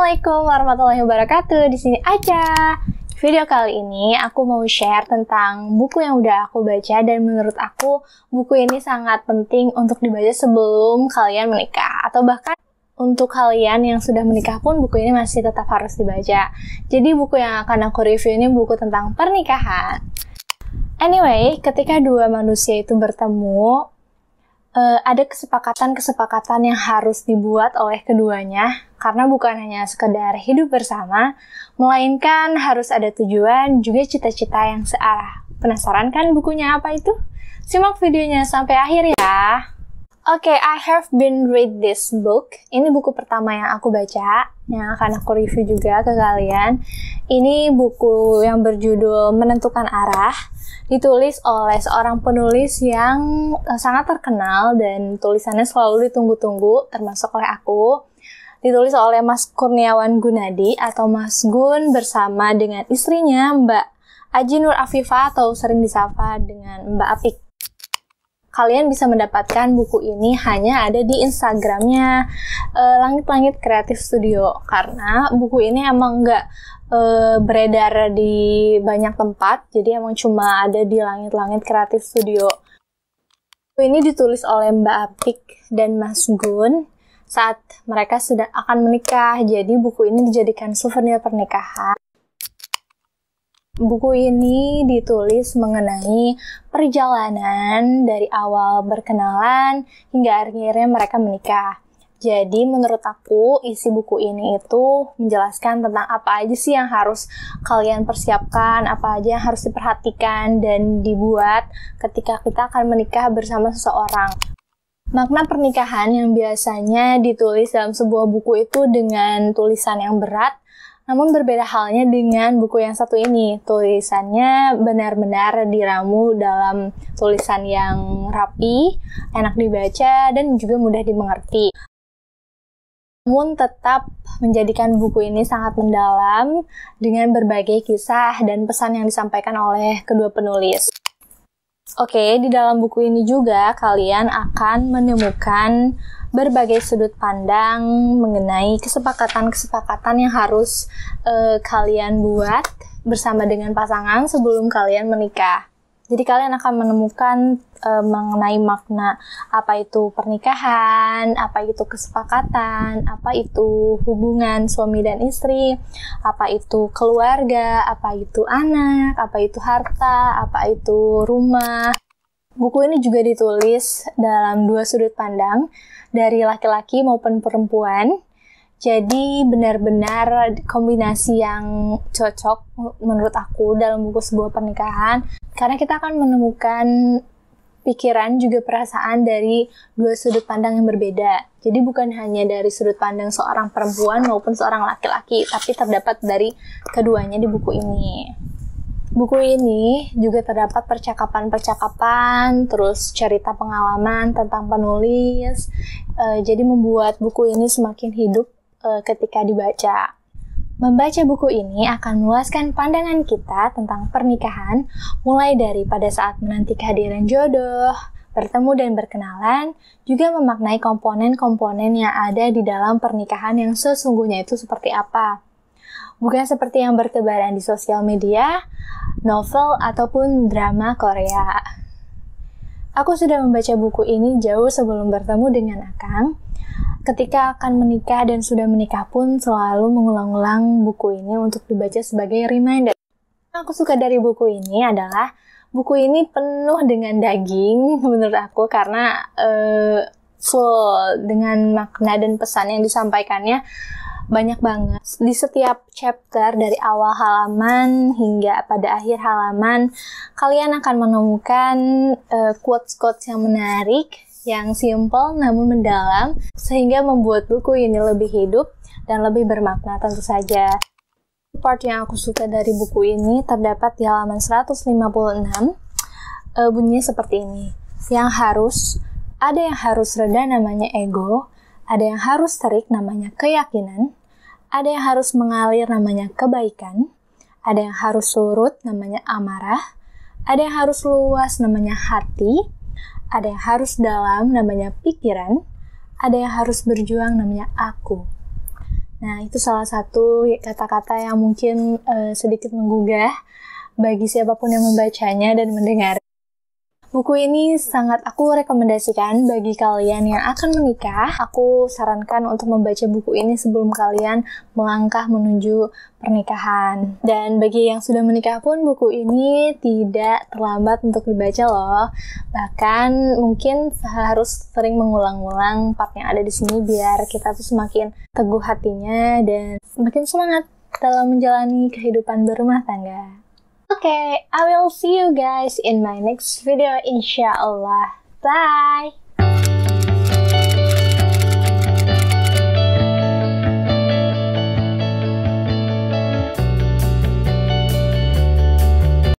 Assalamualaikum warahmatullahi wabarakatuh. Di sini aja. Video kali ini aku mau share tentang buku yang udah aku baca dan menurut aku buku ini sangat penting untuk dibaca sebelum kalian menikah atau bahkan untuk kalian yang sudah menikah pun buku ini masih tetap harus dibaca. Jadi buku yang akan aku review ini buku tentang pernikahan. Anyway, ketika dua manusia itu bertemu, ada kesepakatan-kesepakatan yang harus dibuat oleh keduanya karena bukan hanya sekedar hidup bersama, melainkan harus ada tujuan juga cita-cita yang searah. Penasaran kan bukunya apa itu? Simak videonya sampai akhir ya. Oke, I have been read this book. Ini buku pertama yang aku baca, yang akan aku review juga ke kalian. Ini buku yang berjudul Menentukan Arah, ditulis oleh seorang penulis yang sangat terkenal dan tulisannya selalu ditunggu-tunggu, termasuk oleh aku. Ditulis oleh Mas Kurniawan Gunadi atau Mas Gun bersama dengan istrinya Mbak Aji Nur Afifah atau sering disapa dengan Mbak Apik. Kalian bisa mendapatkan buku ini hanya ada di Instagramnya Langit-Langit Kreatif Studio karena buku ini emang nggak beredar di banyak tempat, jadi emang cuma ada di Langit-Langit Kreatif Studio. Buku ini ditulis oleh Mbak Apik dan Mas Gun saat mereka sudah akan menikah, jadi buku ini dijadikan souvenir pernikahan. Buku ini ditulis mengenai perjalanan dari awal berkenalan hingga akhirnya mereka menikah. Jadi menurut aku isi buku ini itu menjelaskan tentang apa aja sih yang harus kalian persiapkan, apa aja yang harus diperhatikan dan dibuat ketika kita akan menikah bersama seseorang. Makna pernikahan yang biasanya ditulis dalam sebuah buku itu dengan tulisan yang berat, namun berbeda halnya dengan buku yang satu ini. Tulisannya benar-benar diramu dalam tulisan yang rapi, enak dibaca, dan juga mudah dimengerti. Namun tetap menjadikan buku ini sangat mendalam dengan berbagai kisah dan pesan yang disampaikan oleh kedua penulis. Oke, di dalam buku ini juga kalian akan menemukan berbagai sudut pandang mengenai kesepakatan-kesepakatan yang harus kalian buat bersama dengan pasangan sebelum kalian menikah. Jadi kalian akan menemukan mengenai makna apa itu pernikahan, apa itu kesepakatan, apa itu hubungan suami dan istri, apa itu keluarga, apa itu anak, apa itu harta, apa itu rumah. Buku ini juga ditulis dalam dua sudut pandang, dari laki-laki maupun perempuan. Jadi benar-benar kombinasi yang cocok menurut aku dalam buku sebuah pernikahan. Karena kita akan menemukan pikiran juga perasaan dari dua sudut pandang yang berbeda. Jadi bukan hanya dari sudut pandang seorang perempuan maupun seorang laki-laki, tapi terdapat dari keduanya di buku ini. Buku ini juga terdapat percakapan-percakapan, terus cerita pengalaman tentang penulis. Jadi membuat buku ini semakin hidup ketika dibaca. Membaca buku ini akan meluaskan pandangan kita tentang pernikahan, mulai dari pada saat menanti kehadiran jodoh, bertemu dan berkenalan, juga memaknai komponen-komponen yang ada di dalam pernikahan yang sesungguhnya itu seperti apa. Bukan seperti yang bertebaran di sosial media, novel, ataupun drama Korea. Aku sudah membaca buku ini jauh sebelum bertemu dengan Akang. Ketika akan menikah dan sudah menikah pun selalu mengulang-ulang buku ini untuk dibaca sebagai reminder. Yang aku suka dari buku ini adalah buku ini penuh dengan daging menurut aku karena full dengan makna dan pesan yang disampaikannya banyak banget. Di setiap chapter dari awal halaman hingga pada akhir halaman kalian akan menemukan quotes-quotes yang menarik, yang simple namun mendalam, sehingga membuat buku ini lebih hidup dan lebih bermakna tentu saja. Part yang aku suka dari buku ini terdapat di halaman 156, bunyinya seperti ini. Ada yang harus reda namanya ego, ada yang harus terik namanya keyakinan, ada yang harus mengalir namanya kebaikan, ada yang harus surut namanya amarah, ada yang harus luas namanya hati, ada yang harus dalam namanya pikiran, ada yang harus berjuang namanya aku. Nah, itu salah satu kata-kata yang mungkin sedikit menggugah bagi siapapun yang membacanya dan mendengar. Buku ini sangat aku rekomendasikan bagi kalian yang akan menikah. Aku sarankan untuk membaca buku ini sebelum kalian melangkah menuju pernikahan. Dan bagi yang sudah menikah pun, buku ini tidak terlambat untuk dibaca loh. Bahkan mungkin harus sering mengulang-ulang part yang ada di sini biar kita tuh semakin teguh hatinya dan semakin semangat dalam menjalani kehidupan berumah tangga. Okay, I will see you guys in my next video, inshallah. Bye!